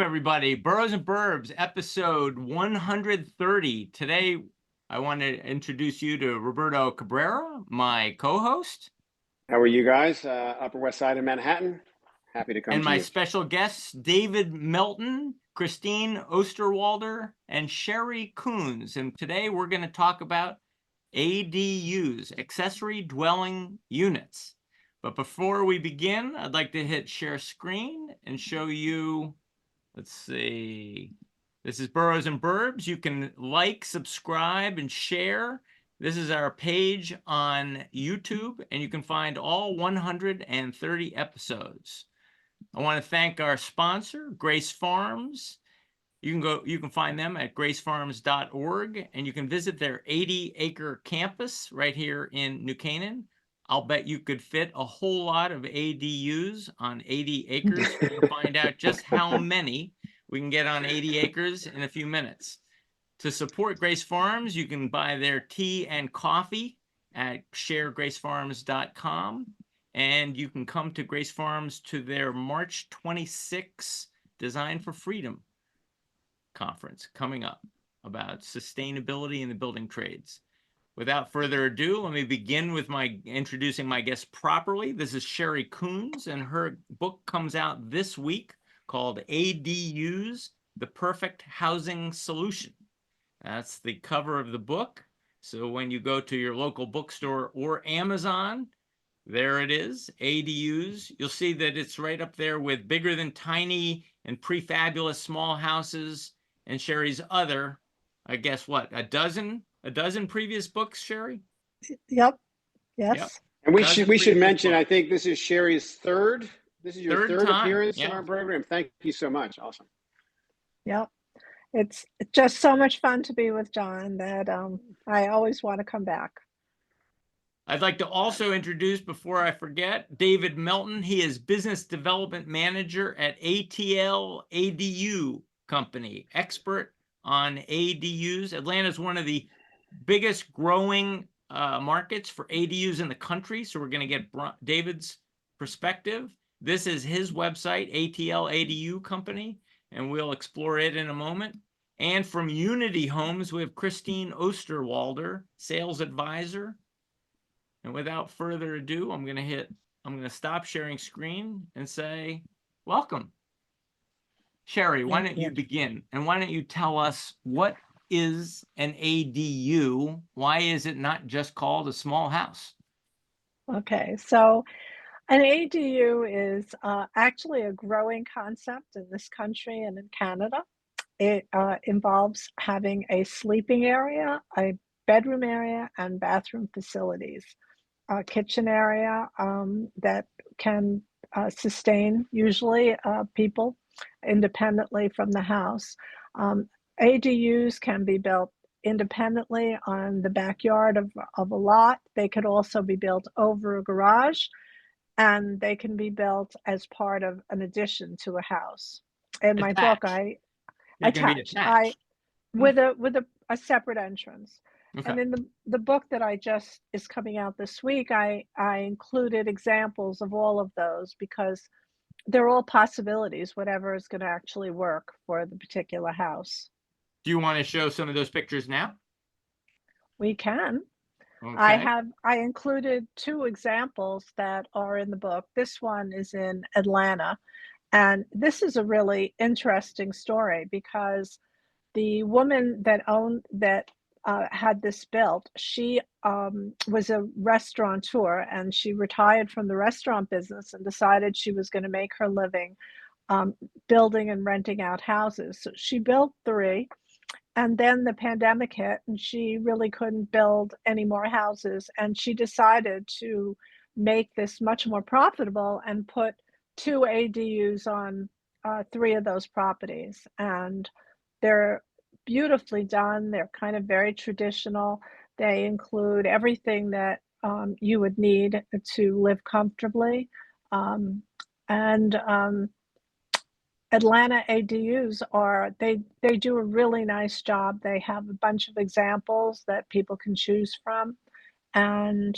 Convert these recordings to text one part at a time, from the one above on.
Everybody. Boroughs and Burbs, episode 130. Today, I want to introduce you to Roberto Cabrera, my co-host. How are you guys? Upper West Side of Manhattan. Happy to come and to my you. special guests, David Melton, Christine Osterwalder, and Sheri Koones. And today we're going to talk about ADUs, accessory dwelling units. But before we begin, I'd like to hit share screen and show you, let's see, this is Boroughs and Burbs. You can like, subscribe, and share. This is our page on YouTube, and you can find all 130 episodes. I want to thank our sponsor, Grace Farms. You can find them at gracefarms.org, and you can visit their 80-acre campus right here in New Canaan. I'll bet you could fit a whole lot of ADUs on 80 acres. We'll find out just how many we can get on 80 acres in a few minutes. To support Grace Farms, you can buy their tea and coffee at sharegracefarms.com. And you can come to Grace Farms to their March 26 Design for Freedom conference coming up about sustainability in the building trades. Without further ado, let me begin with introducing my guest properly. This is Sheri Koones, and her book comes out this week called ADUs, The Perfect Housing Solution. That's the cover of the book. So when you go to your local bookstore or Amazon, there it is, ADUs. You'll see that it's right up there with Bigger Than Tiny and Prefabulous Small Houses and Sheri's other, I guess what, a dozen previous books, Sheri? Yep. Yes. Yep. And we should mention, books. I think this is Sheri's third. This is your third appearance in our program. Thank you so much. Awesome. Yep. It's just so much fun to be with John that I always want to come back. I'd like to also introduce, before I forget, David Melton. He is Business Development Manager at ATL ADU Company, expert on ADUs. Atlanta is one of the biggest growing markets for ADUs in the country, so we're going to get David's perspective. This is his website, ATL ADU Company, and we'll explore it in a moment. And from Unity Homes, we have Christine Osterwalder, Sales Advisor. And without further ado, I'm going to stop sharing screen and say, welcome. Sheri, why don't you begin? And why don't you tell us, what is an ADU? Why is it not just called a small house? Okay, so an ADU is actually a growing concept in this country and in Canada. It involves having a sleeping area, a bedroom area, and bathroom facilities. A kitchen area that can sustain usually people independently from the house. ADUs can be built independently on the backyard of a lot. They could also be built over a garage, and they can be built as part of an addition to a house. In my book, I attach with a separate entrance. Okay. And in the book that is coming out this week, I included examples of all of those because they're all possibilities, whatever is going to actually work for the particular house. Do you want to show some of those pictures now? We can. Okay. I included two examples that are in the book. This one is in Atlanta, and this is a really interesting story because the woman that had this built, she was a restaurateur, and she retired from the restaurant business and decided she was going to make her living building and renting out houses. So she built 3, and then the pandemic hit and she really couldn't build any more houses, and she decided to make this much more profitable and put 2 ADUs on 3 of those properties. And they're beautifully done. They're kind of very traditional. They include everything that you would need to live comfortably. Atlanta ADUs they do a really nice job. They have a bunch of examples that people can choose from, and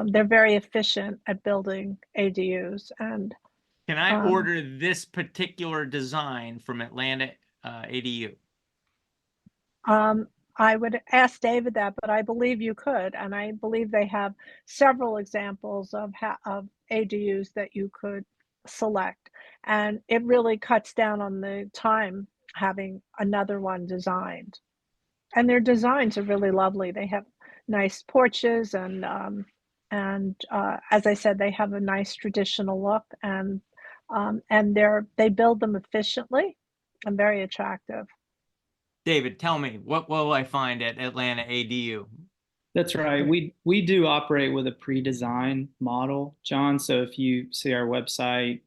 they're very efficient at building ADUs. And Can I order this particular design from Atlanta ADU? I would ask David that, but I believe you could, and I believe they have several examples of ADUs that you could select, and it really cuts down on the time having another one designed. And their designs are really lovely. They have nice porches, and as I said, they have a nice traditional look, and they build them efficiently and very attractive. David, tell me, what will I find at Atlanta ADU? That's right. We do operate with a pre-designed model, John. So if you see our website,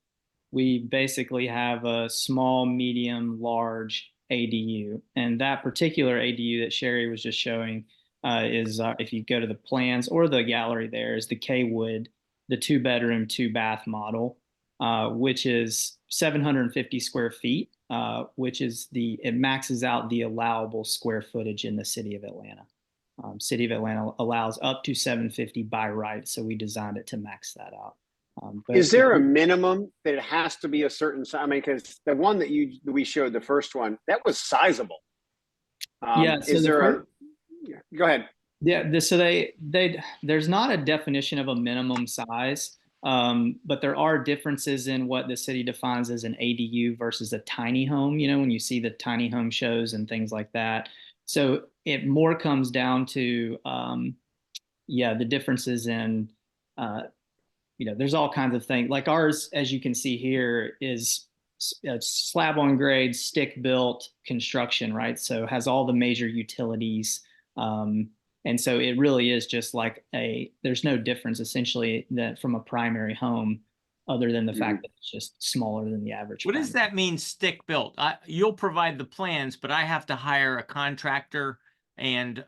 we basically have a small, medium, large ADU. And that particular ADU that Sheri was just showing is, if you go to the plans or the gallery there, is the K-Wood, the 2-bedroom, 2-bath model, which is 750 square feet. Which is it maxes out the allowable square footage in the city of Atlanta. City of Atlanta allows up to 750 by right, so we designed it to max that out. Is there a minimum that it has to be a certain size? I mean, because the one that we showed, the first one, that was sizable. Yeah. So is there go ahead. Yeah. So there's not a definition of a minimum size. But there are differences in what the city defines as an ADU versus a tiny home, when you see the tiny home shows and things like that. So it more comes down to, the differences in, there's all kinds of things. Like ours, as you can see here, is slab on grade, stick built construction, right? So it has all the major utilities. And so it really is just like there's no difference essentially that from a primary home other than the fact that it's just smaller than the average. What does that mean, stick built? You'll provide the plans, but I have to hire a contractor and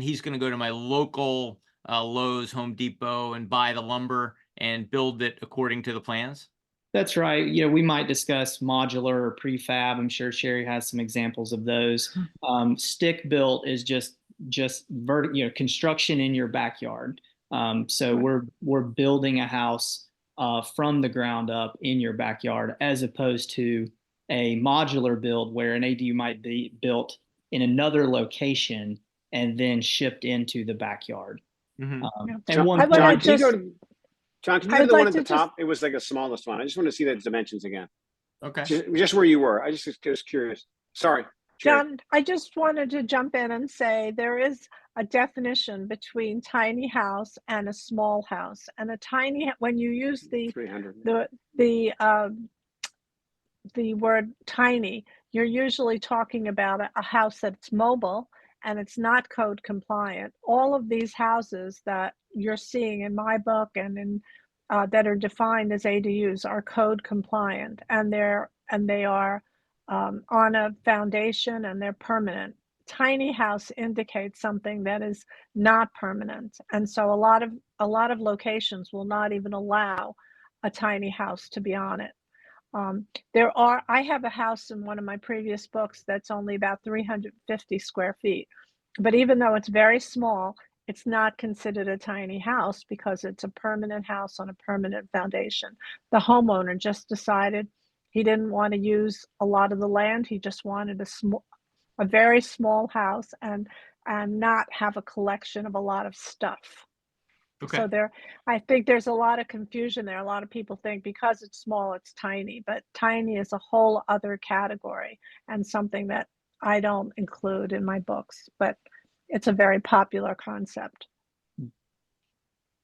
he's going to go to my local Lowe's, Home Depot and buy the lumber and build it according to the plans? That's right. We might discuss modular or prefab. I'm sure Sheri has some examples of those. Stick built is just construction in your backyard. So we're building a house from the ground up in your backyard, as opposed to a modular build where an ADU might be built in another location and then shipped into the backyard. Mm-hmm. John, can you go to the one at the top? It was like the smallest one. I just want to see the dimensions again. Okay. Just where you were. I just was curious. Sorry. John, I just wanted to jump in and say there is a definition between tiny house and a small house. And when you use the word tiny, you're usually talking about a house that's mobile and it's not code compliant. All of these houses that you're seeing in my book and that are defined as ADUs are code compliant, and they are on a foundation and they're permanent. Tiny house indicates something that is not permanent, and so a lot of locations will not even allow a tiny house to be on it. I have a house in one of my previous books that's only about 350 square feet, but even though it's very small, it's not considered a tiny house because it's a permanent house on a permanent foundation. The homeowner just decided he didn't want to use a lot of the land. He just wanted a very small house and not have a collection of a lot of stuff. Okay. So I think there's a lot of confusion there. A lot of people think because it's small, it's tiny, but tiny is a whole other category and something that I don't include in my books, but it's a very popular concept.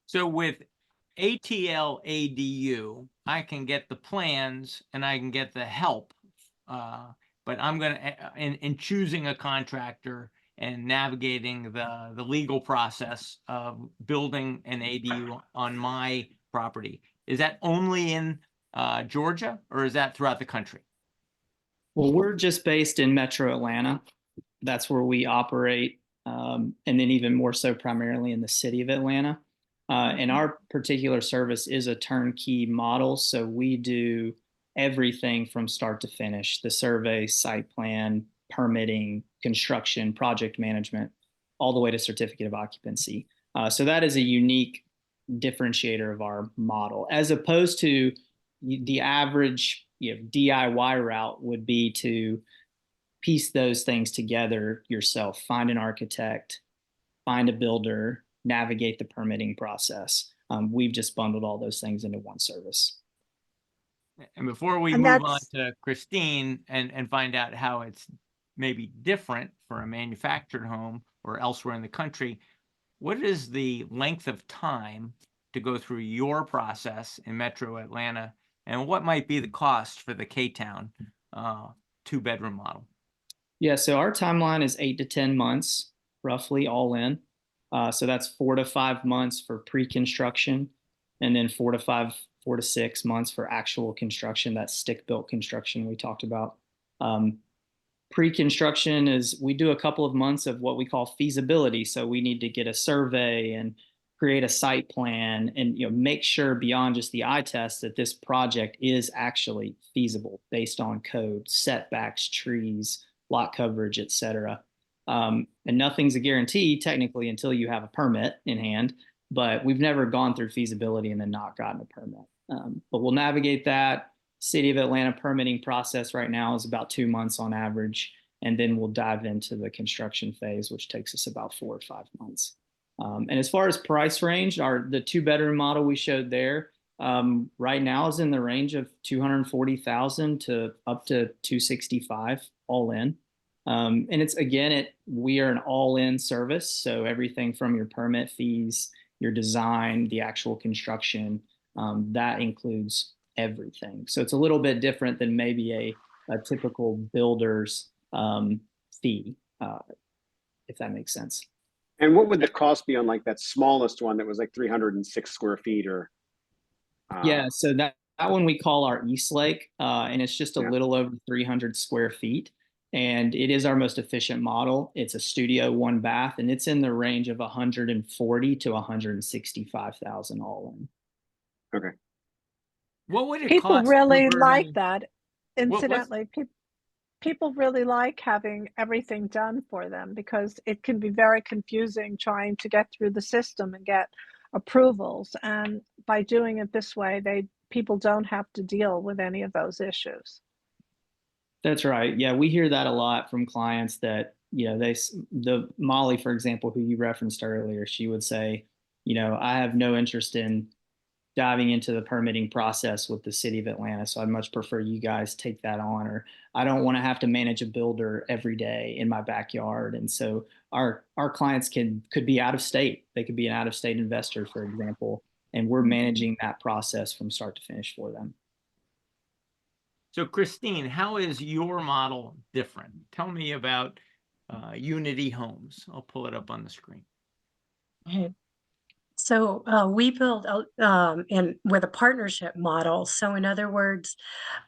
So with ATL ADU, I can get the plans and I can get the help, but I'm going to, in choosing a contractor and navigating the legal process of building an ADU on my property. Is that only in Georgia, or is that throughout the country? Well, we're just based in Metro Atlanta. That's where we operate, and then even more so primarily in the city of Atlanta. And our particular service is a turnkey model, so we do everything from start to finish: the survey, site plan, permitting, construction, project management, all the way to certificate of occupancy. So that is a unique differentiator of our model, as opposed to the average DIY route would be to piece those things together yourself, find an architect, find a builder, navigate the permitting process. We've just bundled all those things into one service. And before we And move on that's to Christine and find out how it's maybe different for a manufactured home or elsewhere in the country, what is the length of time to go through your process in Metro Atlanta, and what might be the cost for the K-Town 2-bedroom model? Yeah, so our timeline is 8 to 10 months, roughly all in. So that's 4 to 5 months for pre-construction, and then 4 to 6 months for actual construction, that stick-built construction we talked about. Pre-construction is, we do a couple of months of what we call feasibility. So we need to get a survey and create a site plan and make sure beyond just the eye test that this project is actually feasible based on code, setbacks, trees, lot coverage, et cetera. And nothing's a guarantee technically until you have a permit in hand, but we've never gone through feasibility and then not gotten a permit. But we'll navigate that. City of Atlanta permitting process right now is about 2 months on average. And then we'll dive into the construction phase, which takes us about 4 or 5 months. And as far as price range, the 2-bedroom model we showed there right now is in the range of $240,000 to up to $265 all in. And it's, again, we are an all-in service. So everything from your permit fees, your design, the actual construction, that includes everything. So it's a little bit different than maybe a typical builder's fee, if that makes sense. And what would the cost be on like that smallest one that was like 306 square feet or? Yeah, so that one we call our East Lake, and it's just a little over 300 square feet. And it is our most efficient model. It's a studio 1 bath, and it's in the range of 140 to 165,000 all in. Okay. What would it people cost? really converting- like that. what's- Incidentally, people really like having everything done for them because it can be very confusing trying to get through the system and get approvals. And by doing it this way, people don't have to deal with any of those issues. That's right. Yeah, we hear that a lot from clients that, the Molly, for example, who you referenced earlier, she would say, I have no interest in diving into the permitting process with the City of Atlanta, so I'd much prefer you guys take that on, or I don't want to have to manage a builder every day in my backyard. And so our clients could be out of state. They could be an out-of-state investor, for example, and we're managing that process from start to finish for them. So Christine, how is your model different? Tell me about Unity Homes. I'll pull it up on the screen. So we build with a partnership model. So in other words,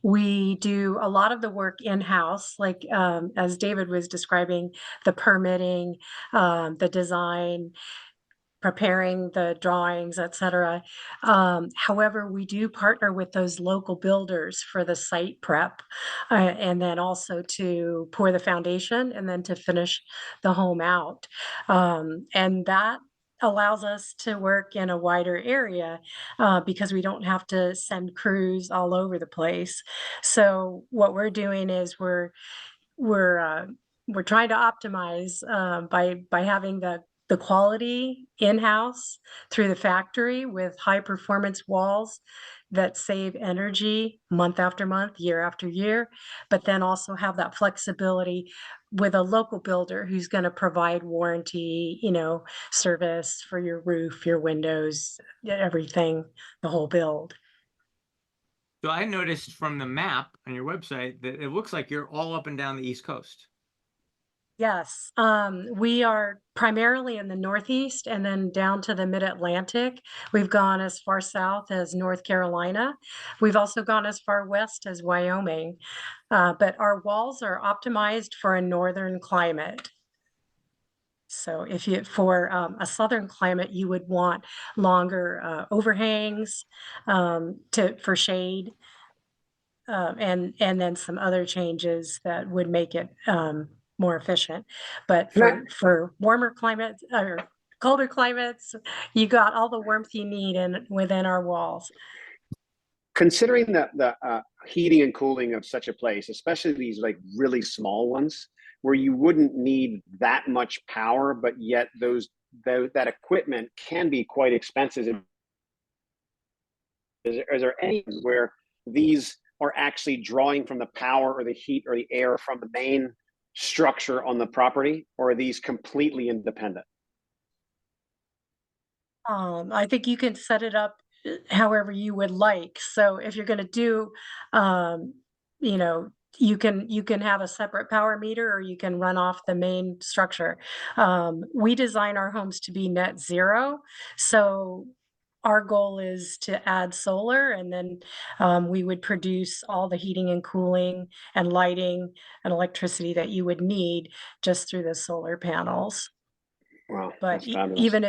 we do a lot of the work in-house, like as David was describing, the permitting, the design, preparing the drawings, etc. However, we do partner with those local builders for the site prep, and then also to pour the foundation and then to finish the home out. And that allows us to work in a wider area because we don't have to send crews all over the place. So what we're doing is we're trying to optimize by having the quality in-house through the factory with high performance walls that save energy month after month, year after year, but then also have that flexibility with a local builder who's going to provide warranty, service for your roof, your windows, everything, the whole build. So I noticed from the map on your website that it looks like you're all up and down the East Coast. Yes, we are primarily in the Northeast and then down to the Mid-Atlantic. We've gone as far south as North Carolina. We've also gone as far west as Wyoming, but our walls are optimized for a northern climate. So for a southern climate, you would want longer overhangs for shade, and then some other changes that would make it more efficient. But for warmer climates or colder climates, you got all the warmth you need within our walls. considering the heating and cooling of such a place, especially these like really small ones, where you wouldn't need that much power, but yet that equipment can be quite expensive. Is there any where these are actually drawing from the power or the heat or the air from the main structure on the property, or are these completely independent? I think you can set it up however you would like. So if you're going to do, you know, you can have a separate power meter, or you can run off the main structure. We design our homes to be net zero, so our goal is to add solar, and then we would produce all the heating and cooling and lighting and electricity that you would need just through the solar panels. Wow, But that's fabulous. even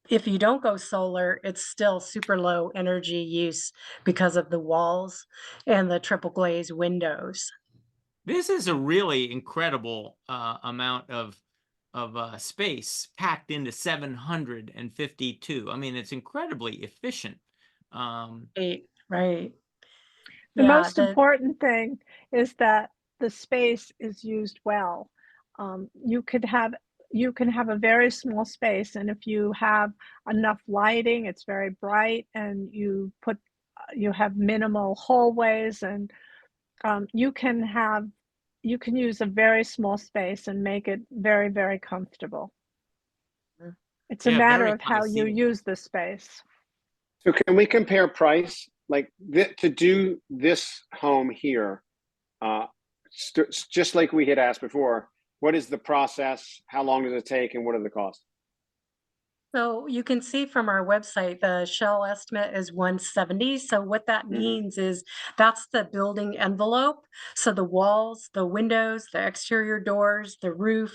if you don't go solar, it's still super low energy use because of the walls and the triple glazed windows. This is a really incredible amount of space packed into 752. I mean, it's incredibly efficient. Right. The Yeah, most important thing is that the space is used well. You can have a very small space, and if you have enough lighting, it's very bright, and you have minimal hallways, and you can use a very small space and make it very, very comfortable. It's a Yeah, matter very of high how you ceiling. use the space. So can we compare price, like to do this home here, just like we had asked before, what is the process? How long does it take, and what are the costs? So you can see from our website, the shell estimate is 170. So what that means is that's the building envelope. So the walls, the windows, the exterior doors, the roof,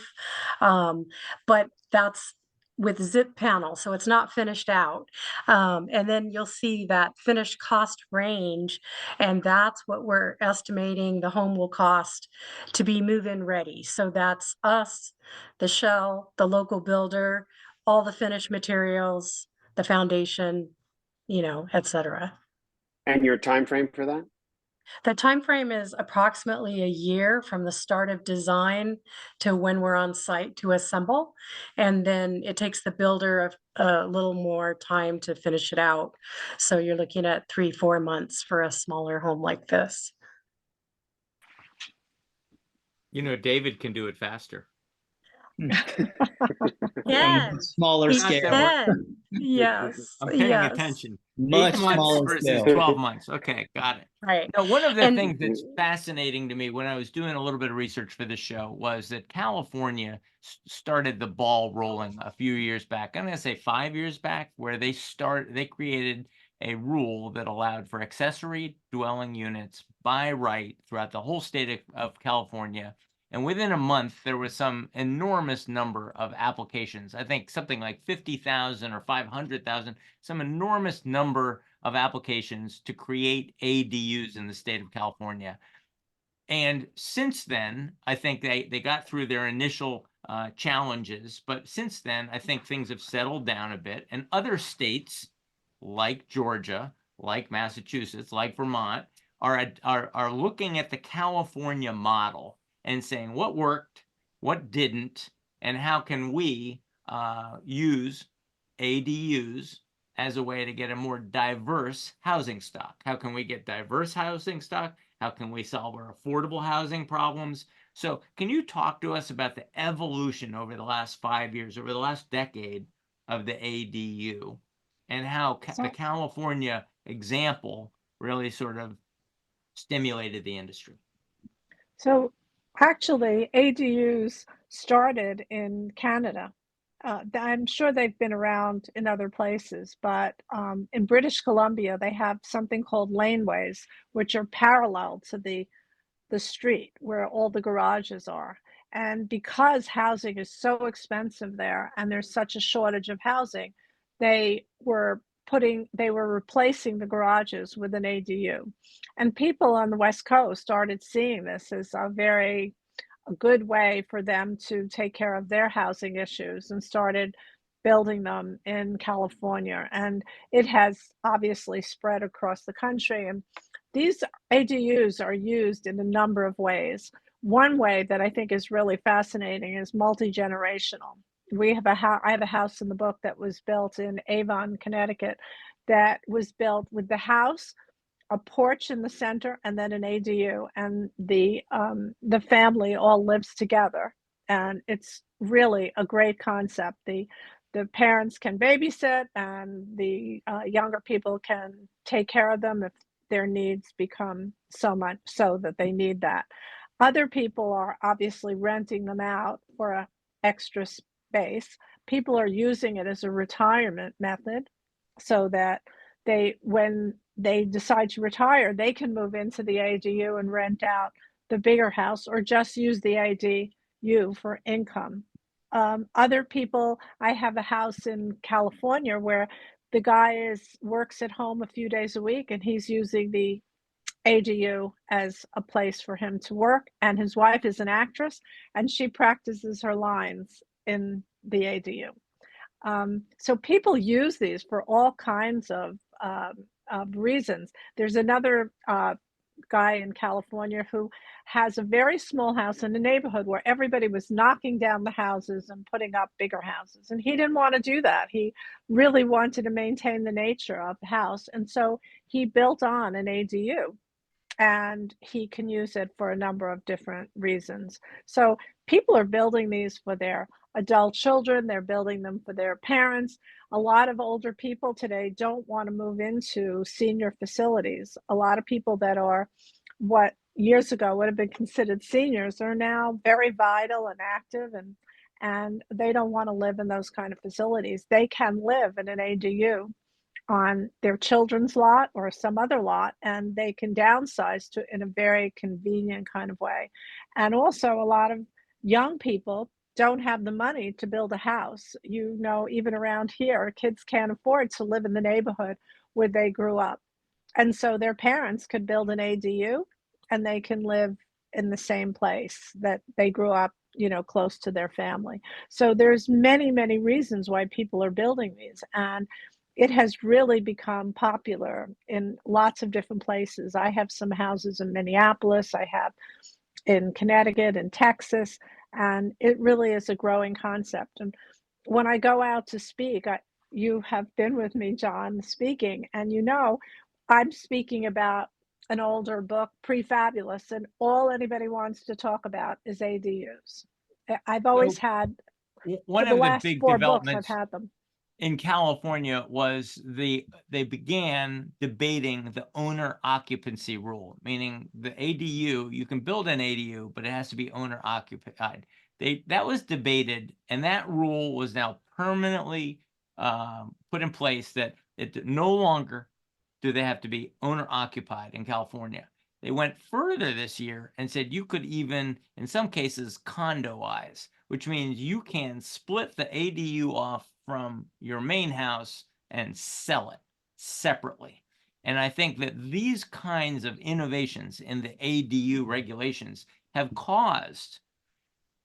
but that's with zip panel, so it's not finished out. And then you'll see that finished cost range, and that's what we're estimating the home will cost to be move-in ready. So that's us, the shell, the local builder, all the finished materials, the foundation, et cetera. And your time frame for that? The time frame is approximately a year from the start of design to when we're on site to assemble. And then it takes the builder a little more time to finish it out. So you're looking at 3-4 months for a smaller home like this. You know, David can do it faster. Yes, Smaller he Not that scale. we're- said. Yes, I'm paying yes. attention. Much 8 months smaller versus scale. 12 months. Okay, got it. Right. Now, one of the And things that's fascinating to me when I was doing a little bit of research for this show was that California started the ball rolling a few years back. I'm going to say 5 years back, where they created a rule that allowed for accessory dwelling units by right throughout the whole state of California. And within a month, there was some enormous number of applications. I think something like 50,000 or 500,000, some enormous number of applications to create ADUs in the state of California. And since then, I think they got through their initial challenges. But since then, I think things have settled down a bit. And other states like Georgia, like Massachusetts, like Vermont, are looking at the California model and saying what worked, what didn't, and how can we use ADUs as a way to get a more diverse housing stock? How can we get diverse housing stock? How can we solve our affordable housing problems? So can you talk to us about the evolution over the last 5 years, over the last decade of the ADU, and how the California example really sort of stimulated the industry? So actually, ADUs started in Canada. I'm sure they've been around in other places, but in British Columbia, they have something called laneways, which are parallel to the street where all the garages are. And because housing is so expensive there and there's such a shortage of housing, they were replacing the garages with an ADU. And people on the West Coast started seeing this as a good way for them to take care of their housing issues and started building them in California. And it has obviously spread across the country. And these ADUs are used in a number of ways. One way that I think is really fascinating is multi-generational. I have a house in the book that was built in Avon, Connecticut, that was built with the house, a porch in the center, and then an ADU, and the family all lives together, and it's really a great concept. The parents can babysit, and the younger people can take care of them if their needs become so much so that they need that. Other people are obviously renting them out for a extra space. People are using it as a retirement method so that when they decide to retire, they can move into the ADU and rent out the bigger house or just use the ADU for income. Other people, I have a house in California where the guy works at home a few days a week, and he's using the ADU as a place for him to work. And his wife is an actress, and she practices her lines in the ADU. So people use these for all kinds of reasons. There's another guy in California who has a very small house in a neighborhood where everybody was knocking down the houses and putting up bigger houses. And he didn't want to do that. He really wanted to maintain the nature of the house. And so he built on an ADU, and he can use it for a number of different reasons. So people are building these for their adult children, they're building them for their parents. A lot of older people today don't want to move into senior facilities. A lot of people that are what years ago would have been considered seniors are now very vital and active, and they don't want to live in those kind of facilities. They can live in an ADU on their children's lot or some other lot, and they can downsize to in a very convenient kind of way. And also a lot of young people don't have the money to build a house. You know, even around here, kids can't afford to live in the neighborhood where they grew up. And so their parents could build an ADU, and they can live in the same place that they grew up, you know, close to their family. So there's many, many reasons why people are building these. And it has really become popular in lots of different places. I have some houses in Minneapolis, I have in Connecticut and Texas, and it really is a growing concept. And when I go out to speak, you have been with me, John, speaking, and you know, I'm speaking about an older book, Prefabulous, and all anybody wants to talk about is ADUs. I've always had, for One the of the last big 4 books, I've developments had them. in California was they began debating the owner occupancy rule, meaning the ADU, you can build an ADU, but it has to be owner occupied. That was debated, and that rule was now permanently put in place that it no longer do they have to be owner occupied in California. They went further this year and said you could even, in some cases, condoize, which means you can split the ADU off from your main house and sell it separately. And I think that these kinds of innovations in the ADU regulations have caused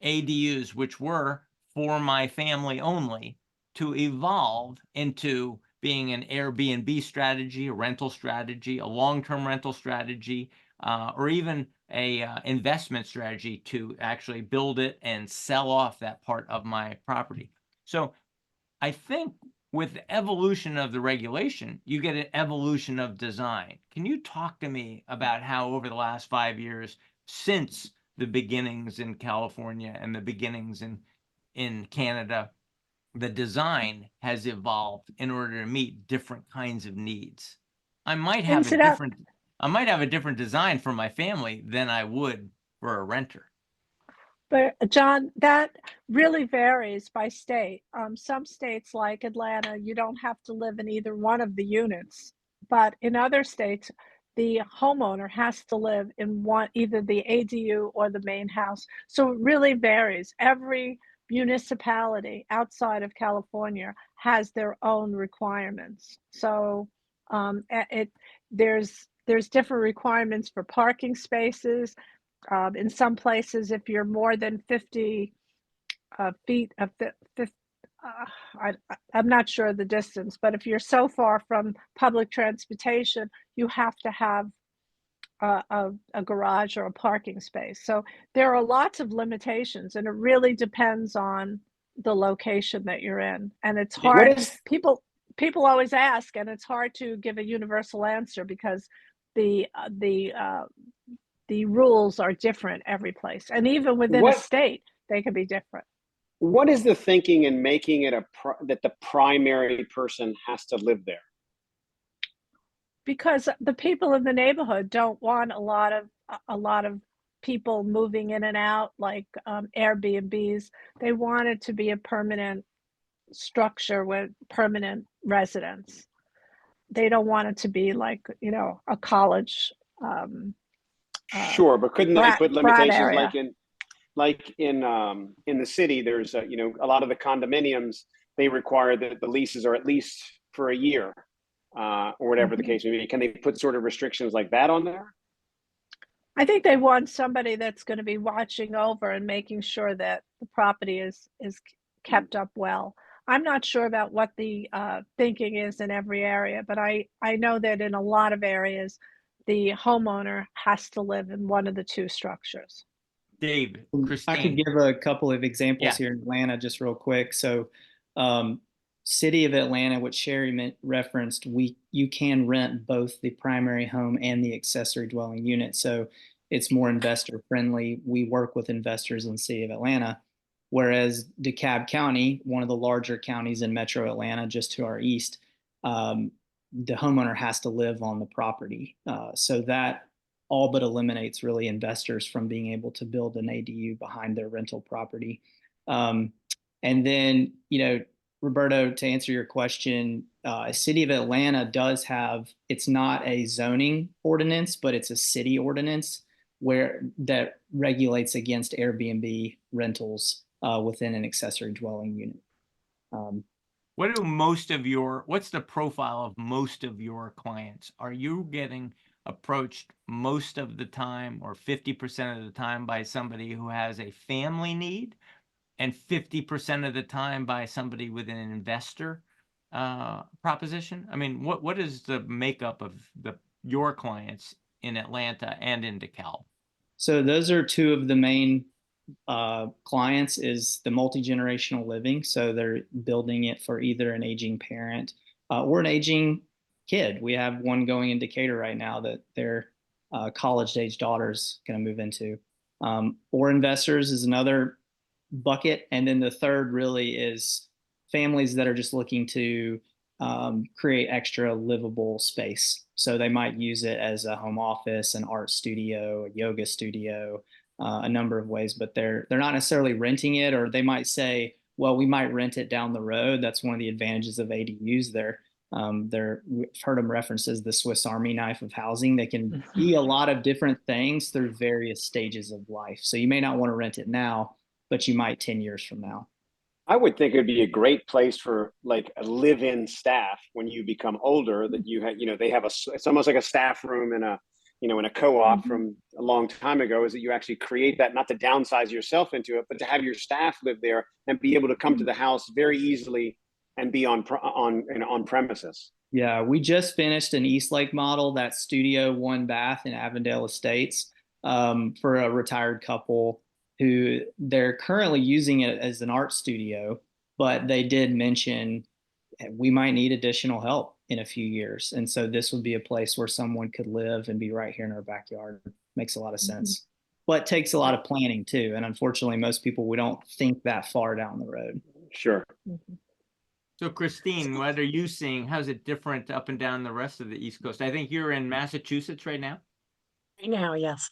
ADUs, which were for my family only, to evolve into being an Airbnb strategy, a rental strategy, a long-term rental strategy, or even a investment strategy to actually build it and sell off that part of my property. So I think with the evolution of the regulation, you get an evolution of design. Can you talk to me about how over the last 5 years, since the beginnings in California and the beginnings in Canada, the design has evolved in order to meet different kinds of needs? I might have a different design for my family than I would for a renter. But John, that really varies by state. Some states like Atlanta, you don't have to live in either one of the units. But in other states, the homeowner has to live in either the ADU or the main house. So it really varies. Every municipality outside of California has their own requirements. So there's different requirements for parking spaces. In some places, if you're more than 50 feet of I'm not sure the distance, but if you're so far from public transportation, you have to have a garage or a parking space. So there are lots of limitations, and it really depends on the location that you're in. And it's What hard. is People always ask, and it's hard to give a universal answer because the rules are different every place, and even within a what state, they can be different. what is the thinking in making it that the primary person has to live there? Because the people in the neighborhood don't want a lot of people moving in and out like Airbnbs. They want it to be a permanent structure with permanent residents. They don't want it to be like, a college Sure, but couldn't they put frat limitations area. like in the city? There's a lot of the condominiums, they require that the leases are at least for a year, or whatever the Mhm. case may be. Can they put sort of restrictions like that on there? I think they want somebody that's going to be watching over and making sure that the property is kept up well. I'm not sure about what the thinking is in every area, but I know that in a lot of areas, the homeowner has to live in one of the two structures. Dave, I could Christine. give a couple of examples Yeah. here in Atlanta, just real quick. So, City of Atlanta, which Sheri referenced, you can rent both the primary home and the accessory dwelling unit. So it's more investor friendly. We work with investors in the City of Atlanta, whereas DeKalb County, one of the larger counties in Metro Atlanta, just to our east, the homeowner has to live on the property. So that all but eliminates really investors from being able to build an ADU behind their rental property. And then, Roberto, to answer your question, City of Atlanta does have, it's not a zoning ordinance, but it's a city ordinance that regulates against Airbnb rentals within an accessory dwelling unit. What's the profile of most of your clients? Are you getting approached most of the time or 50% of the time by somebody who has a family need and 50% of the time by somebody with an investor proposition? I mean, what is the makeup of your clients in Atlanta and in DeKalb? So those are two of the main clients, is the multi-generational living. So they're building it for either an aging parent or an aging kid. We have one going in Decatur right now that their college-age daughter's going to move into. Or investors is another bucket. And then the third really is families that are just looking to create extra livable space. So they might use it as a home office, an art studio, a yoga studio, a number of ways, but they're not necessarily renting it, or they might say, well, we might rent it down the road. That's one of the advantages of ADUs. We've heard them referenced as the Swiss Army knife of housing. They can be a lot of different things through various stages of life. So you may not want to rent it now, but you might 10 years from now. I would think it would be a great place for like a live-in staff when you become older, that they have it's almost like a staff room in a co-op from a long time ago, is that you actually create that, not to downsize yourself into it, but to have your staff live there and be able to come to the house very easily and be on premises. Yeah, we just finished an Eastlake model, that studio 1 bath in Avondale Estates, for a retired couple who they're currently using it as an art studio, but they did mention we might need additional help in a few years. And so this would be a place where someone could live and be right here in our backyard. Makes a lot of sense, but takes a lot of planning too. And unfortunately, most people, we don't think that far down the road. Sure. So Christine, what are you seeing? How's it different up and down the rest of the East Coast? I think you're in Massachusetts right now. Right now, yes.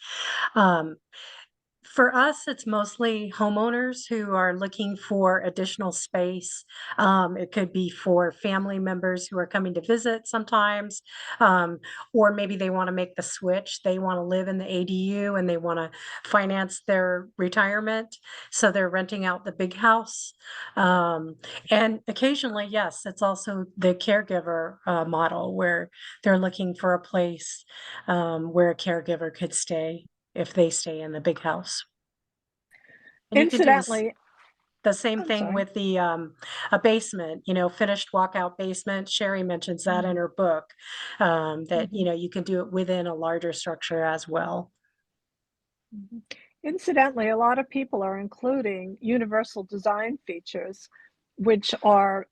For us, it's mostly homeowners who are looking for additional space. It could be for family members who are coming to visit sometimes, or maybe they want to make the switch. They want to live in the ADU and they want to finance their retirement. So they're renting out the big house. And occasionally, yes, it's also the caregiver model where they're looking for a place where a caregiver could stay if they stay in the big house. And you could do this. Incidentally, The same I'm thing sorry. with the a basement, finished walkout basement. Sheri mentions that in her book, that you can do it within a larger structure as well. Mhm. Incidentally, a lot of people are including universal design features, which are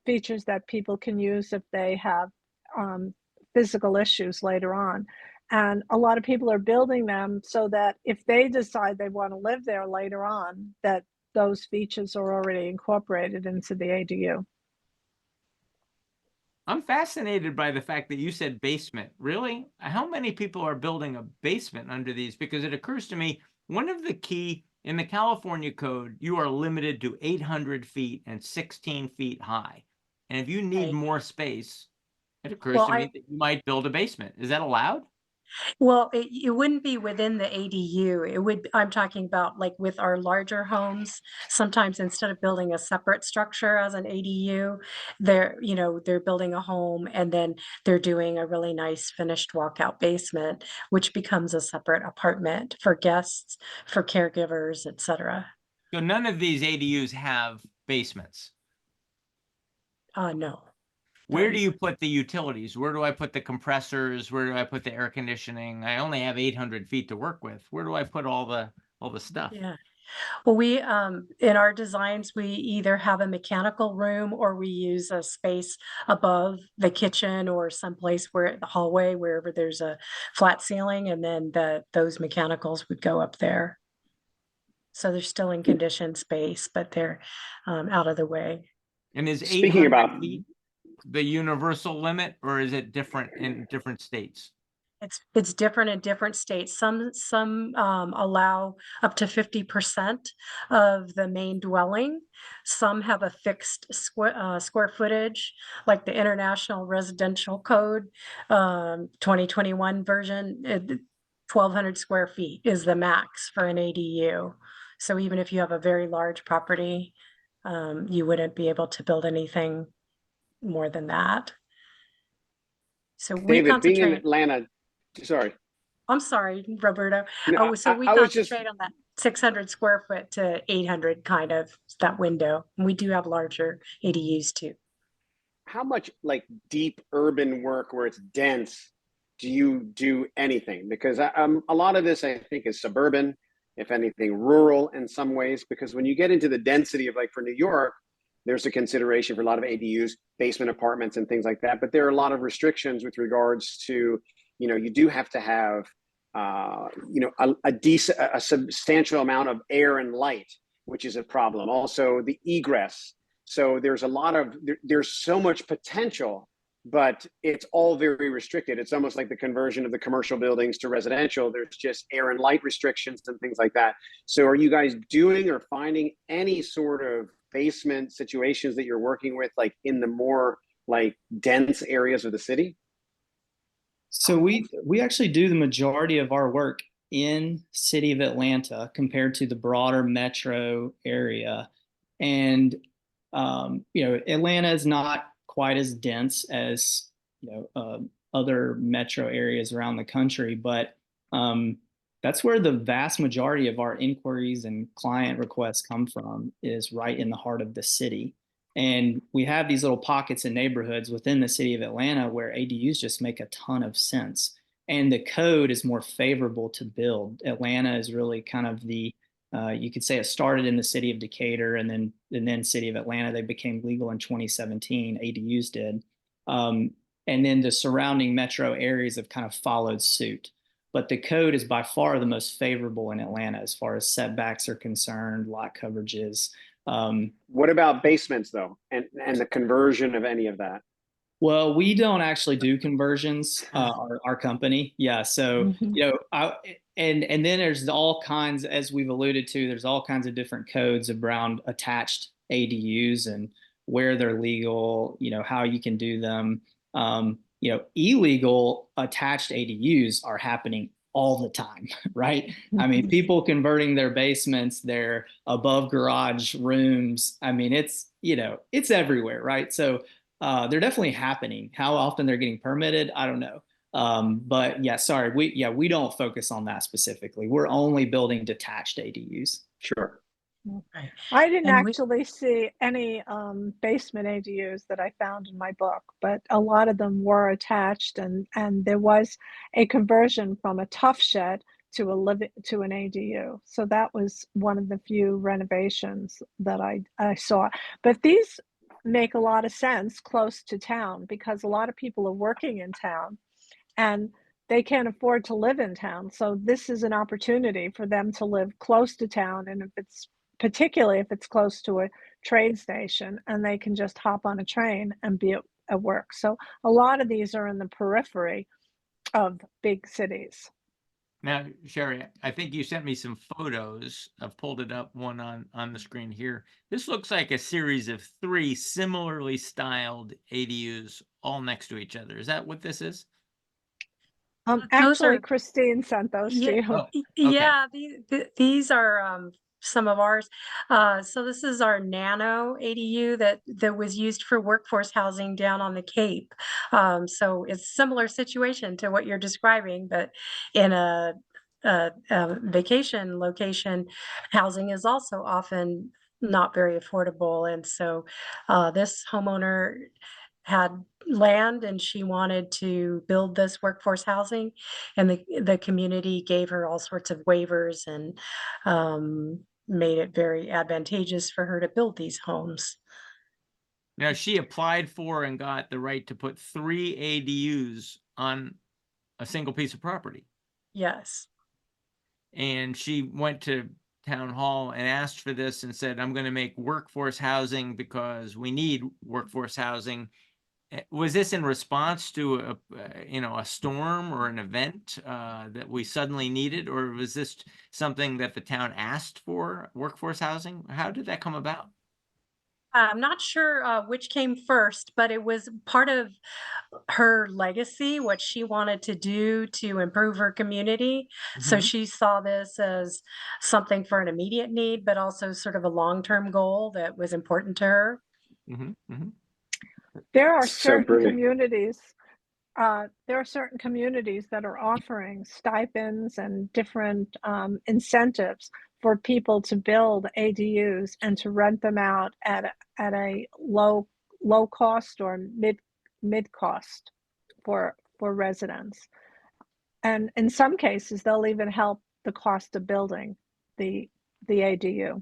features that people can use if they have physical issues later on. And a lot of people are building them so that if they decide they want to live there later on, that those features are already incorporated into the ADU. I'm fascinated by the fact that you said basement. Really? How many people are building a basement under these? Because it occurs to me, one of the key in the California code, you are limited to 800 feet and 16 feet high. And if you need Right. more space, it occurs Well, to me that you might build a basement. Is that allowed? Well, it wouldn't be within the ADU. I'm talking about like with our larger homes, sometimes instead of building a separate structure as an ADU, they're building a home and then they're doing a really nice finished walkout basement, which becomes a separate apartment for guests, for caregivers, etc. So none of these ADUs have basements. No. Where do you put the utilities? Where do I put the compressors? Where do I put the air conditioning? I only have 800 feet to work with. Where do I put all the stuff? Yeah. Well, we in our designs, we either have a mechanical room or we use a space above the kitchen or someplace where the hallway, wherever there's a flat ceiling, and then those mechanicals would go up there. So they're still in conditioned space, but they're out of the way. And is Speaking 800 about feet the universal limit, or is it different in different states? It's different in different states. Some allow up to 50% of the main dwelling. Some have a fixed square footage, like the International Residential Code 2021 version. 1,200 square feet is the max for an ADU. So even if you have a very large property, you wouldn't be able to build anything more than that. So we David, being in concentrate. Atlanta, sorry. I'm sorry, Roberto. No, Oh, so we I was just, concentrate on that 600 square foot to 800 kind of that window. And we do have larger ADUs too. how much like deep urban work where it's dense do you do anything? Because a lot of this I think is suburban, if anything, rural in some ways. Because when you get into the density of like for New York, there's a consideration for a lot of ADUs, basement apartments, and things like that. But there are a lot of restrictions with regards to, you do have to have, a substantial amount of air and light, which is a problem. Also, the egress. So there's there's so much potential, but it's all very restricted. It's almost like the conversion of the commercial buildings to residential. There's just air and light restrictions and things like that. So are you guys doing or finding any sort of basement situations that you're working with, like in the more like dense areas of the city? So we actually do the majority of our work in city of Atlanta compared to the broader metro area. And Atlanta is not quite as dense as other metro areas around the country, but that's where the vast majority of our inquiries and client requests come from, is right in the heart of the city. And we have these little pockets and neighborhoods within the city of Atlanta where ADUs just make a ton of sense. And the code is more favorable to build. Atlanta is really kind of you could say it started in the city of Decatur and then city of Atlanta. They became legal in 2017, ADUs did. And then the surrounding metro areas have kind of followed suit. But the code is by far the most favorable in Atlanta as far as setbacks are concerned, lot coverages. What about basements though, and the conversion of any of that? Well, we don't actually do conversions, our company. Yeah. So, and then there's all kinds, as we've alluded to, there's all kinds of different codes around attached ADUs and where they're legal, how you can do them. Illegal attached ADUs are happening all the time, right? I mean, people converting their basements, their above garage rooms. I mean, it's everywhere, right? So they're definitely happening. How often they're getting permitted, I don't know. But yeah, sorry, we don't focus on that specifically. We're only building detached ADUs. Sure. Right. I didn't And we, actually see any basement ADUs that I found in my book, but a lot of them were attached, and there was a conversion from a tough shed to an ADU. So that was one of the few renovations that I saw. But these make a lot of sense close to town because a lot of people are working in town and they can't afford to live in town. So this is an opportunity for them to live close to town, and if it's particularly if it's close to a train station, and they can just hop on a train and be at work. So a lot of these are in the periphery of big cities. Now, Sheri, I think you sent me some photos. I've pulled it up, one on the screen here. This looks like a series of 3 similarly styled ADUs all next to each other. Is that what this is? those Actually, are, Christine sent those to yeah, you. Oh, okay. yeah, these are some of ours. So this is our nano ADU that was used for workforce housing down on the Cape. So it's a similar situation to what you're describing, but in a vacation location, housing is also often not very affordable. And so this homeowner had land and she wanted to build this workforce housing, and the community gave her all sorts of waivers and made it very advantageous for her to build these homes. Now, she applied for and got the right to put 3 ADUs on a single piece of property. Yes. And she went to town hall and asked for this and said, I'm going to make workforce housing because we need workforce housing. Was this in response to a storm or an event that we suddenly needed, or was this something that the town asked for, workforce housing? How did that come about? I'm not sure which came first, but it was part of her legacy, what she wanted to do to improve her community. So Mhm. she saw this as something for an immediate need, but also sort of a long-term goal that was important to her. Mhm. Mhm. There are So certain brilliant. communities that are offering stipends and different incentives for people to build ADUs and to rent them out at a low cost or mid cost for residents. And in some cases, they'll even help the cost of building the ADU.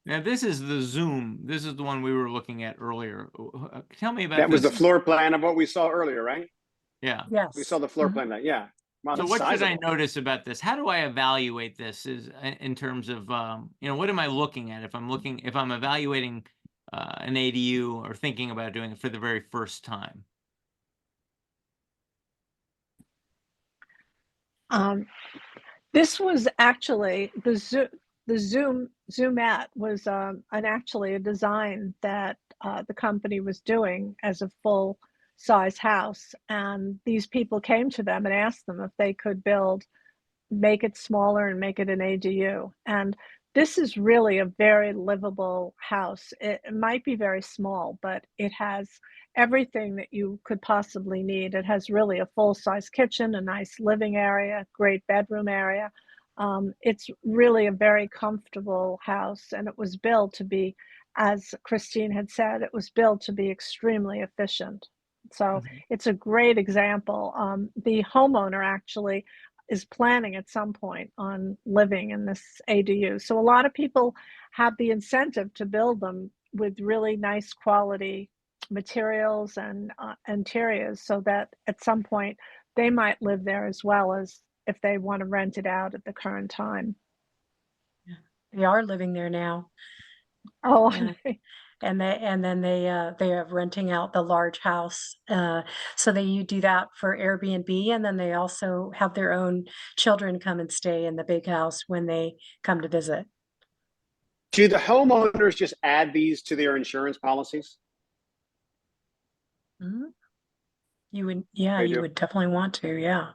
Now, this is the Zoom. This is the one we were looking at earlier. Tell me about That was this. the floor plan of what we saw earlier, right? Yeah. We Yes. saw the floor Mhm. plan. That yeah. Wow, So that's what should I sizable. notice about this? How do I evaluate this in terms of, what am I looking at if I'm evaluating an ADU or thinking about doing it for the very first time? Um, This was actually the Zoomette was actually a design that the company was doing as a full size house, and these people came to them and asked them if they could make it smaller and make it an ADU. And this is really a very livable house. It might be very small, but it has everything that you could possibly need. It has really a full-size kitchen, a nice living area, great bedroom area. It's really a very comfortable house, and it was built to be, as Christine had said, it was built to be extremely efficient. So Mhm. it's a great example. The homeowner actually is planning at some point on living in this ADU. So a lot of people have the incentive to build them with really nice quality materials and interiors, so that at some point they might live there as well as if they want to rent it out at the current time. They are living there now. Oh, Yeah. And then they are renting out the large house. So you do that for Airbnb, and then they also have their own children come and stay in the big house when they come to visit. Do the homeowners just add these to their insurance policies? Mhm. You would, yeah, They you do. would definitely want to, yeah.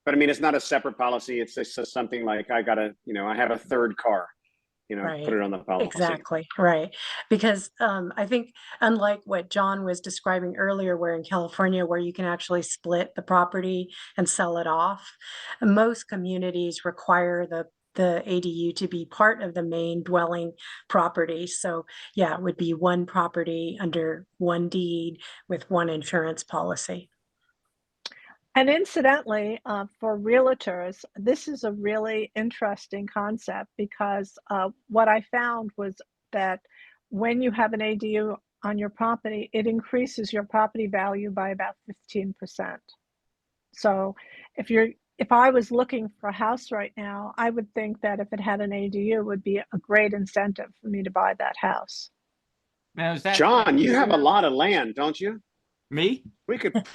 But I mean, it's not a separate policy. It's just something like I gotta, I have a third car, put Right. it on the policy. Exactly, right. Because I think unlike what John was describing earlier, where in California, where you can actually split the property and sell it off, most communities require the ADU to be part of the main dwelling property. So yeah, it would be one property under one deed with one insurance policy. And incidentally, for realtors, this is a really interesting concept because what I found was that when you have an ADU on your property, it increases your property value by about 15%. So if I was looking for a house right now, I would think that if it had an ADU, it would be a great incentive for me to buy that house. Now, is that John, you have a lot of land, don't you? me? We could put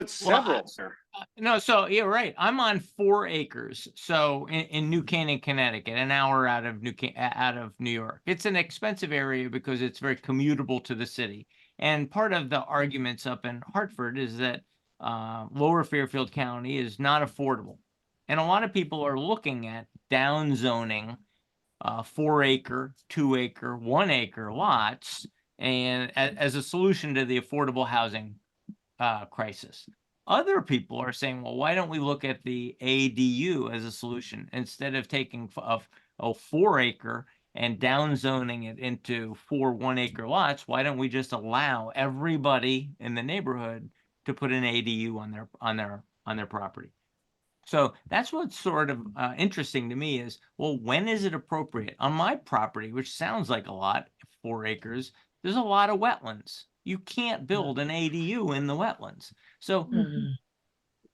several there. No, so you're right. I'm on 4 acres. So in New Canaan, Connecticut, an hour out of New York. It's an expensive area because it's very commutable to the city. And part of the arguments up in Hartford is that Lower Fairfield County is not affordable. And a lot of people are looking at down zoning 4 acre, 2 acre, 1 acre lots and as a solution to the affordable housing crisis. Other people are saying, well, why don't we look at the ADU as a solution instead of taking a 4 acre and down zoning it into 4 1 acre lots? Why don't we just allow everybody in the neighborhood to put an ADU on their property? So that's what's sort of interesting to me is, well, when is it appropriate? On my property, which sounds like a lot, 4 acres, there's a lot of wetlands. You can't build an ADU in the wetlands. So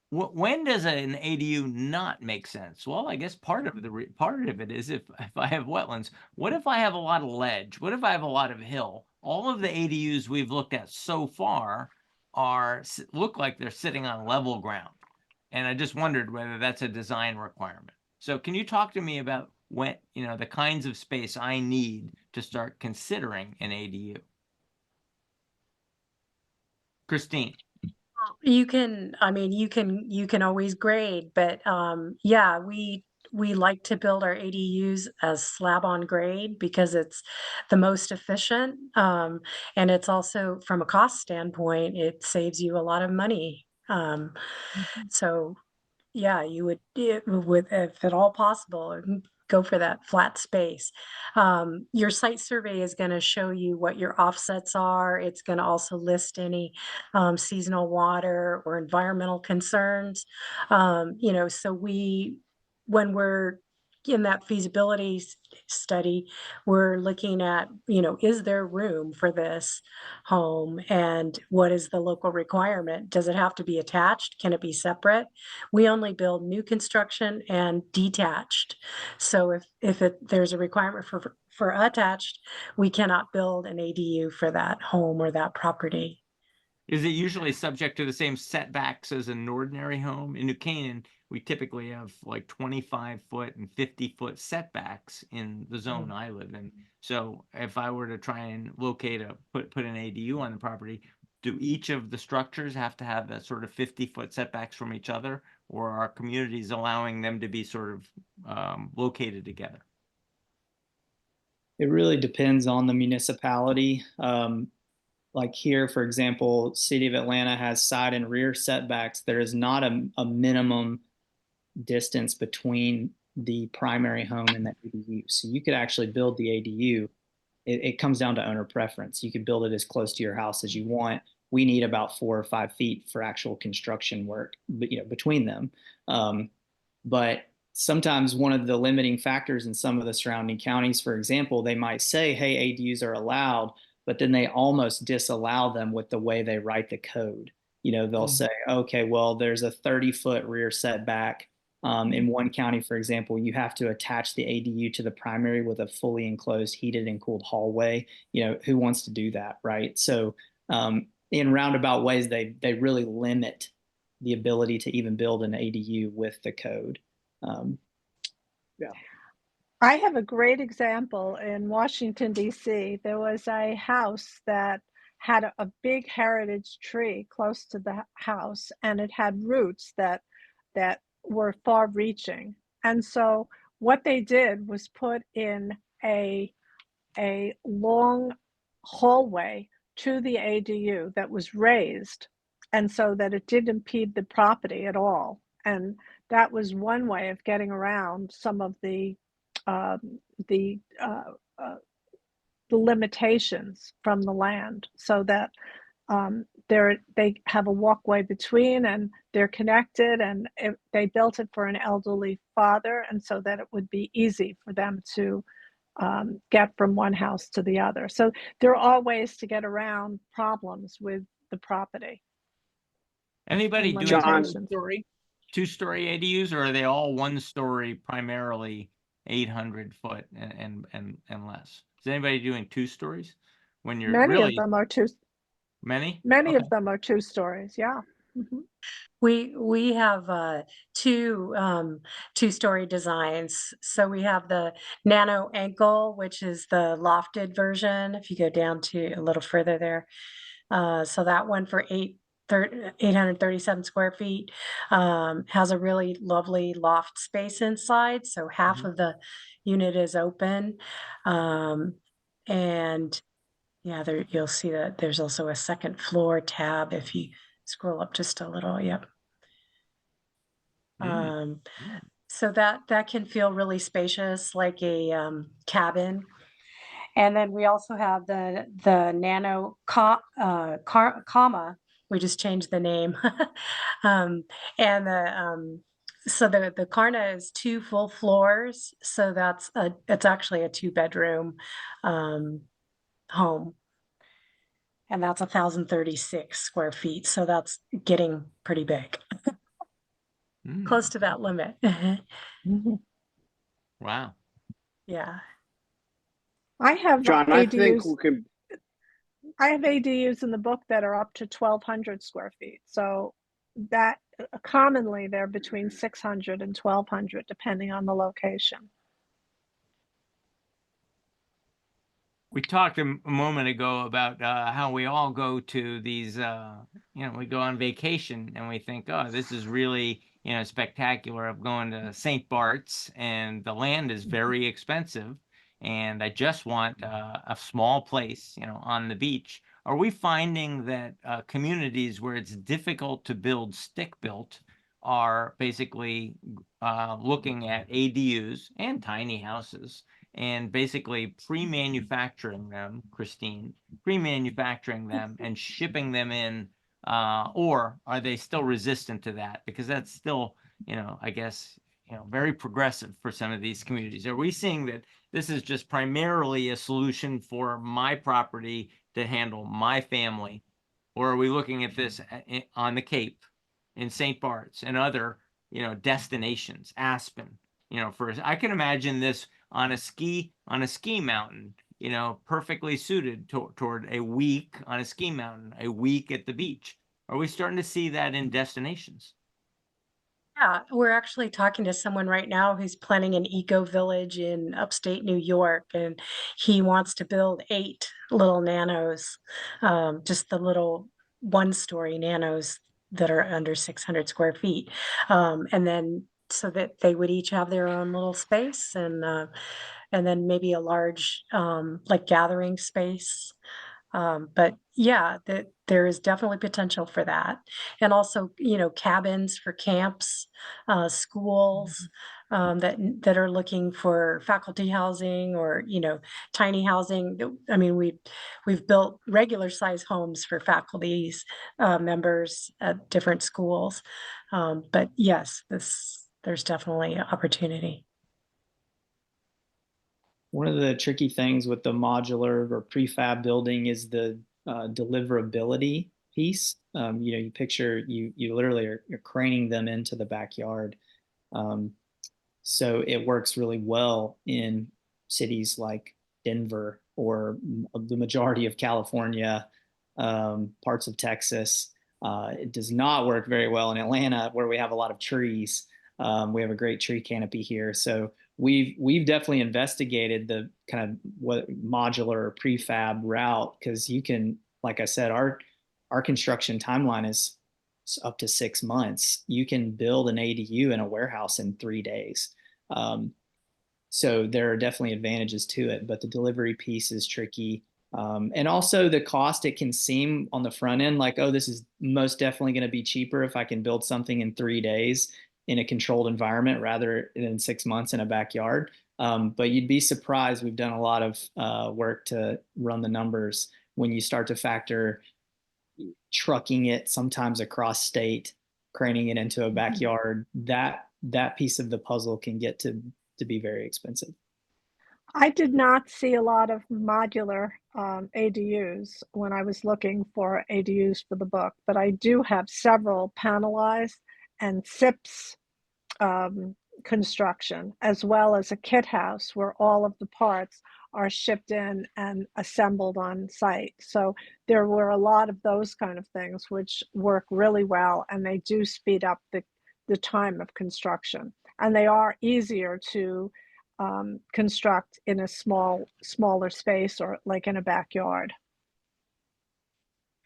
when does an ADU not make sense? Well, I guess part of it is if I have wetlands. What if I have a lot of ledge? What if I have a lot of hill? All of the ADUs we've looked at so far look like they're sitting on level ground. And I just wondered whether that's a design requirement. So can you talk to me about when, the kinds of space I need to start considering an ADU? Christine. You can always grade, but yeah, we like to build our ADUs as slab on grade because it's the most efficient. And it's also from a cost standpoint, it saves you a lot of money. So yeah, you would, if at all possible, go for that flat space. Your site survey is going to show you what your offsets are. It's going to also list any seasonal water or environmental concerns. So when we're in that feasibility study, we're looking at, is there room for this home and what is the local requirement? Does it have to be attached? Can it be separate? We only build new construction and detached. So if there's a requirement for attached, we cannot build an ADU for that home or that property. Is it usually subject to the same setbacks as an ordinary home? In New Canaan, we typically have like 25-foot and 50-foot setbacks in the zone I live in. So if I were to try and locate put an ADU on the property, do each of the structures have to have that sort of 50-foot setbacks from each other, or are communities allowing them to be sort of located together? It really depends on the municipality. Like here, for example, City of Atlanta has side and rear setbacks. There is not a minimum distance between the primary home and the ADU. So you could actually build the ADU. It comes down to owner preference. You could build it as close to your house as you want. We need about 4 or 5 feet for actual construction work, between them. But sometimes one of the limiting factors in some of the surrounding counties, for example, they might say, hey, ADUs are allowed, but then they almost disallow them with the way they write the code. They'll say, okay, well, there's a 30-foot rear setback. In one county, for example, you have to attach the ADU to the primary with a fully enclosed, heated and cooled hallway. Who wants to do that, right? So in roundabout ways, they really limit the ability to even build an ADU with the code. Yeah. I have a great example in Washington, D.C. There was a house that had a big heritage tree close to the house, and it had roots that were far reaching. And so what they did was put in a long hallway to the ADU that was raised, and so that it didn't impede the property at all. And that was one way of getting around some of um, the uh, uh, the limitations from the land, so that they have a walkway between, and they're connected, and they built it for an elderly father, and so that it would be easy for them to get from one house to the other. So there are all ways to get around problems with the property Anybody and doing John, limitations. two-story ADUs, or are they all one-story, primarily 800 foot and less? Is anybody doing 2 stories when you're Many of really them are two. many? Many Okay. of them are 2 stories. Yeah. Mhm. We have two 2-story designs. So we have the Nano Engel, which is the lofted version. If you go down to a little further there, so that one for 837 square feet has a really lovely loft space inside. So half of the unit is open, and yeah, there you'll see that there's also a second floor tab if you scroll up just a little. Yep. Mm. So that can feel really spacious, like a cabin. And then we also have the Nano Comma. We just changed the name, and the Karna is 2 full floors. So it's actually a 2-bedroom home, and that's 1,036 square feet. So that's getting pretty big, close to that limit. Mhm. Wow. Yeah. I have John, I think ADUs. we can. I have ADUs in the book that are up to 1,200 square feet. So that commonly they're between 600 and 1,200, depending on the location. We talked a moment ago about how we all go to these, we go on vacation and we think, oh, this is really, spectacular, of going to St. Bart's, and the land is very expensive. And I just want a small place, on the beach. Are we finding that communities where it's difficult to build stick-built are basically looking at ADUs and tiny houses, and basically pre-manufacturing them, Christine, pre-manufacturing them and shipping them in, or are they still resistant to that? Because that's still, I guess, very progressive for some of these communities. Are we seeing that this is just primarily a solution for my property to handle my family, or are we looking at this on the Cape, in St. Bart's, and other, destinations, Aspen, for I can imagine this on a ski mountain, perfectly suited toward a week on a ski mountain, a week at the beach. Are we starting to see that in destinations? Yeah, we're actually talking to someone right now who's planning an eco village in upstate New York, and he wants to build 8 little nanos, just the little 1-story nanos that are under 600 square feet. And then so that they would each have their own little space, and then maybe a large like gathering space. But yeah, there is definitely potential for that. And also, cabins for camps, schools that are looking for faculty housing, or, tiny housing. I mean, we've built regular size homes for faculty's members at different schools. But yes, there's definitely opportunity. One of the tricky things with the modular or prefab building is the deliverability piece. You picture you literally you're craning them into the backyard. So it works really well in cities like Denver or the majority of California, parts of Texas. It does not work very well in Atlanta, where we have a lot of trees. We have a great tree canopy here. So we've definitely investigated the kind of what modular or prefab route, because you can, like I said, our construction timeline is up to 6 months. You can build an ADU in a warehouse in 3 days. So there are definitely advantages to it, but the delivery piece is tricky. And also the cost, it can seem on the front end like, oh, this is most definitely going to be cheaper if I can build something in 3 days. in a controlled environment rather than 6 months in a backyard. But you'd be surprised. We've done a lot of work to run the numbers when you start to factor trucking it sometimes across state, craning it into a backyard. That piece of the puzzle can get to be very expensive. I did not see a lot of modular ADUs when I was looking for ADUs for the book, but I do have several panelized and SIPs construction, as well as a kit house where all of the parts are shipped in and assembled on site. So there were a lot of those kind of things which work really well, and they do speed up the time of construction. And they are easier to construct in a smaller space, or like in a backyard.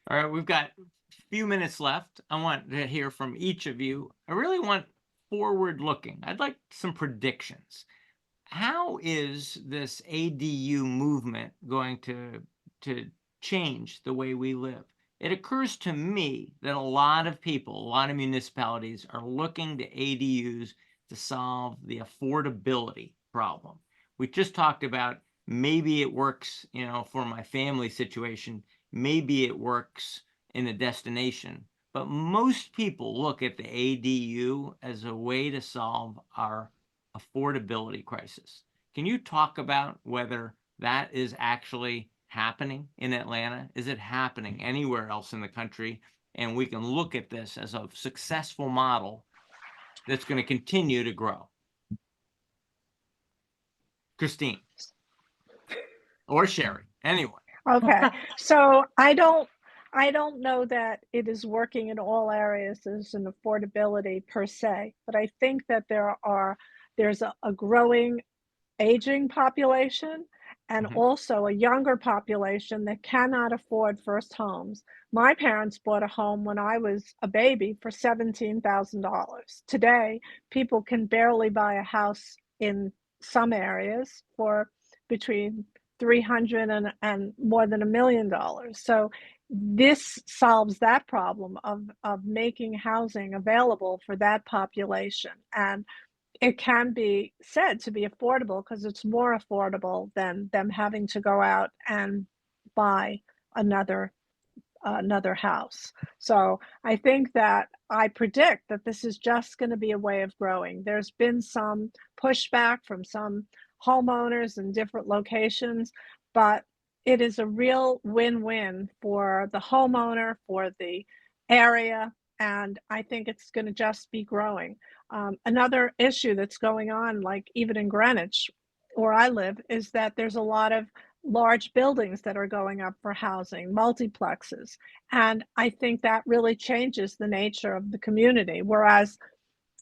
All right, we've got a few minutes left. I want to hear from each of you. I really want forward looking. I'd like some predictions. How is this ADU movement going to change the way we live? It occurs to me that a lot of people, a lot of municipalities are looking to ADUs to solve the affordability problem. We just talked about maybe it works, for my family situation, maybe it works in a destination, but most people look at the ADU as a way to solve our affordability crisis. Can you talk about whether that is actually happening in Atlanta? Is it happening anywhere else in the country? And we can look at this as a successful model that's going to continue to grow. Christine or Sheri, anyone. Okay, so I don't know that it is working in all areas as an affordability per se, but I think that there's a growing aging population and also a younger population that cannot afford first homes. My parents bought a home when I was a baby for $17,000. Today, people can barely buy a house in some areas for between $300,000 and more than $1 million. So this solves that problem of making housing available for that population. And it can be said to be affordable because it's more affordable than them having to go out and buy another house. So I think that I predict that this is just going to be a way of growing. There's been some pushback from some homeowners in different locations, but it is a real win-win for the homeowner, for the area, and I think it's going to just be growing. Another issue that's going on, like even in Greenwich, where I live, is that there's a lot of large buildings that are going up for housing, multiplexes. And I think that really changes the nature of the community. Whereas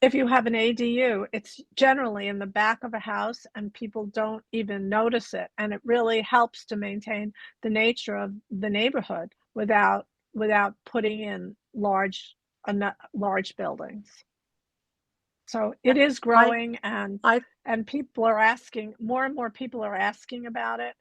if you have an ADU, it's generally in the back of a house and people don't even notice it. And it really helps to maintain the nature of the neighborhood without putting in large buildings. So it is growing, and people are asking, more and more people are asking about it.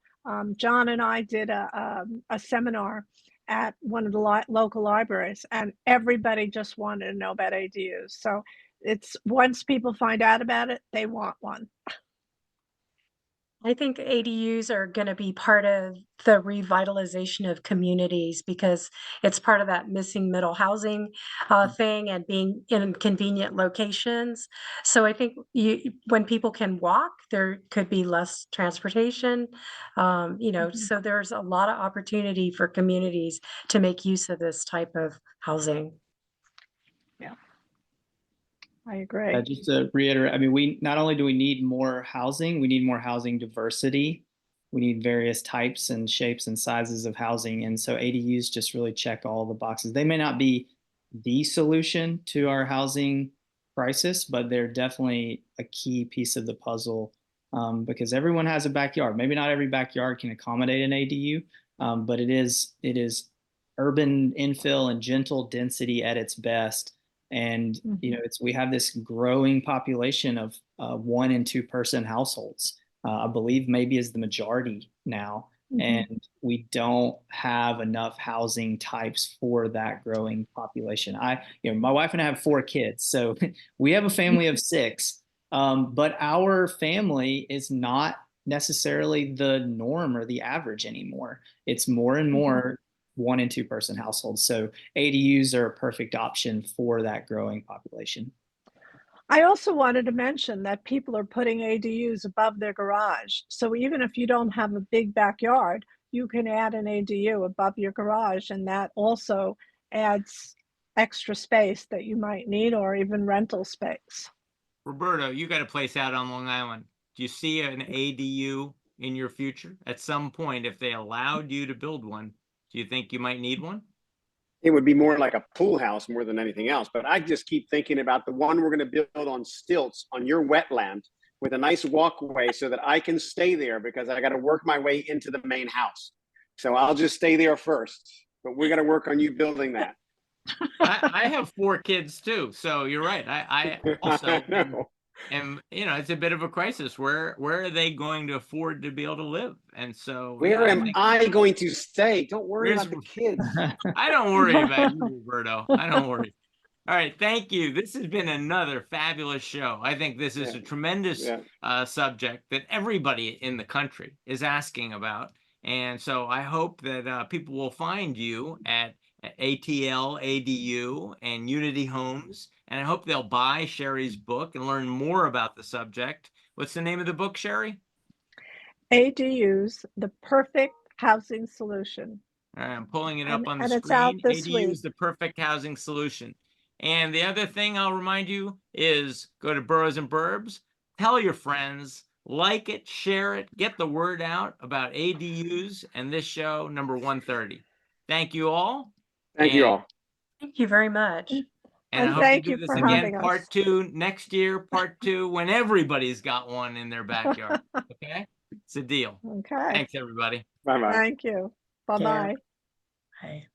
John and I did a seminar at one of the local libraries, and everybody just wanted to know about ADUs. So it's, once people find out about it, they want one. I think ADUs are going to be part of the revitalization of communities because it's part of that missing middle housing thing and being in convenient locations. So I think when people can walk, there could be less transportation, so there's a lot of opportunity for communities to make use of this type of housing. Yeah, I agree. Just to reiterate, I mean, we not only do we need more housing, we need more housing diversity. We need various types and shapes and sizes of housing. And so ADUs just really check all the boxes. They may not be the solution to our housing crisis, but they're definitely a key piece of the puzzle because everyone has a backyard. Maybe not every backyard can accommodate an ADU, but it is urban infill and gentle density at its best. And we have this growing population of 1 and 2 person households. I believe maybe is the majority now. and we don't have enough housing types for that growing population. My wife and I have 4 kids, so we have a family of 6, but our family is not necessarily the norm or the average anymore. It's more and more 1 and 2 person households. So ADUs are a perfect option for that growing population. I also wanted to mention that people are putting ADUs above their garage. So even if you don't have a big backyard, you can add an ADU above your garage, and that also adds extra space that you might need, or even rental space. Roberto, you got a place out on Long Island. Do you see an ADU in your future? At some point, if they allowed you to build one, do you think you might need one? It would be more like a pool house more than anything else. But I just keep thinking about the one we're going to build on stilts on your wetland with a nice walkway so that I can stay there, because I got to work my way into the main house. So I'll just stay there first. But we got to work on you building that. I have 4 kids too, so you're right. I also am, it's a bit of a crisis. Where are they going to afford to be able to live? And so where am I going to stay? Don't worry about the kids. I don't worry about you, Roberto. I don't worry. All right, thank you. This has been another fabulous show. I think this is a tremendous subject that everybody in the country is asking about. And so I hope that people will find you at ATL, ADU, and Unity Homes. And I hope they'll buy Sheri's book and learn more about the subject. What's the name of the book, Sheri? ADUs, the perfect housing solution. I'm pulling it up on the and screen. it's out this ADU week. is the perfect housing solution. And the other thing I'll remind you is go to Boroughs and Burbs, tell your friends, like it, share it, get the word out about ADUs and this show, number 130. Thank you all. Thank you all. Thank you very much. And I hope thank to you do this for again, having us. part 2 next year, part 2, when everybody's got one in their backyard. Okay? It's a deal. Okay. Thanks, everybody. Bye-bye. Thank you. Bye-bye. Bye.